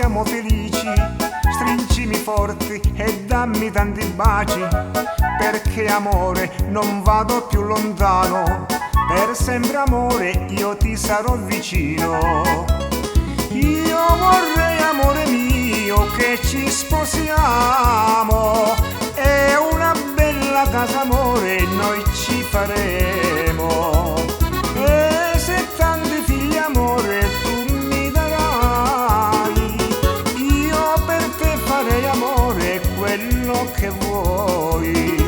siamo felici, stringimi forti e dammi tanti baci, perché amore non vado più lontano, per sempre amore io ti sarò vicino. Io vorrei, amore mio, che ci sposiamo, è una bella casa amore noi ci faremo, e se tanti figli amore tu mi darai, io per te farei amore quello che vuoi.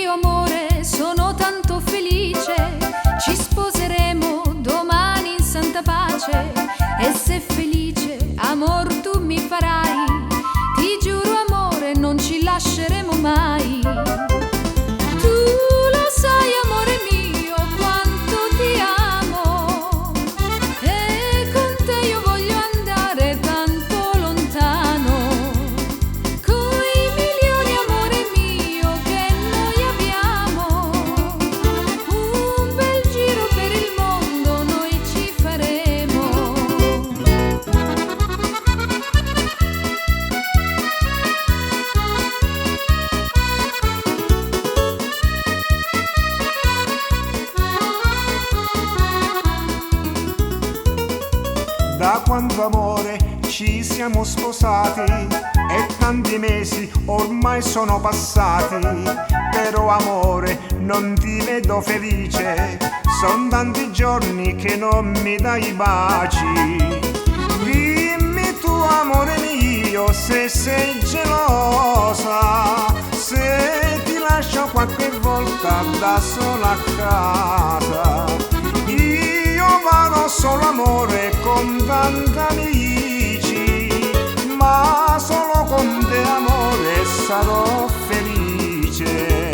Amore, sono tanto felice, ci sposeremo domani in santa pace, e se felice, amor, tu mi farai, ti giuro amore, non ci lasceremo mai. Tu lo sai amore mio, quanto ti amo, e con te io voglio andare tanto lontano, coi milioni amore mio che noi abbiamo, un bel giro per il mondo noi ci faremo. Da quando amore ci siamo sposati e tanti mesi ormai sono passati, però amore non ti vedo felice, son tanti giorni che non mi dai i baci. Dimmi tu amore mio se sei gelosa, se ti lascio qualche volta da sola a casa. Io vado solo amore con tanti amici, ma solo con te amore sarò felice.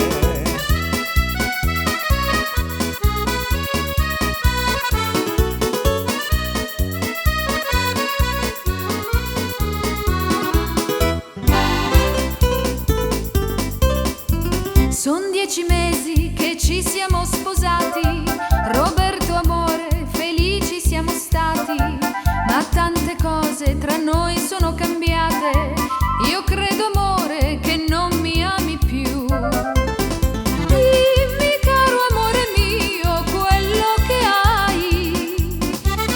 Son 10 mesi che ci siamo sposati, Roberto amore, felici siamo stati, ma tante cose tra noi sono cambiate, io credo amore che non mi ami più. Dimmi caro amore mio quello che hai,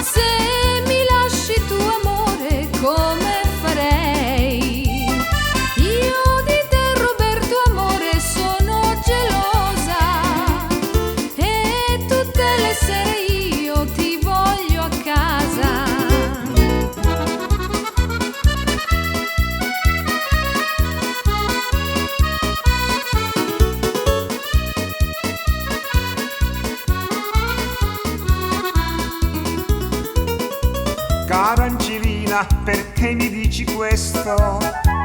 se mi lasci tu amore come farei. Io di te Roberto amore sono gelosa, e tutte le sere io ti voglio a casa. Cara Angelina, perché mi dici questo?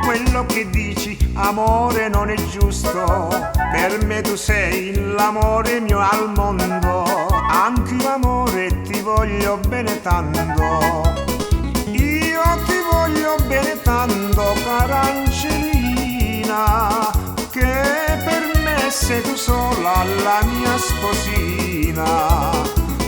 Quello che dici, amore, non è giusto. Per me tu sei l'amore mio al mondo, anche io amore ti voglio bene tanto. Io ti voglio bene tanto, cara Angelina, che per me sei tu sola la mia sposina.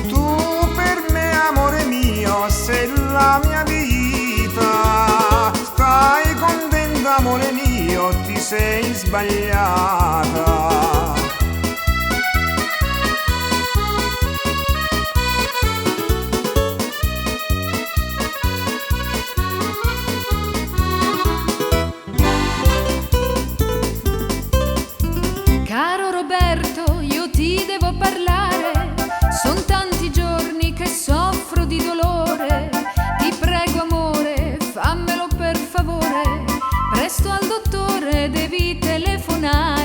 Tu per me amore mio sei la mia vita, stai contenta amore mio, ti sei sbagliata. Caro Roberto, io ti devo parlare, son tanti giorni che soffro di dolore, ti prego amore, fammelo per favore, presto al dottore devi telefonare.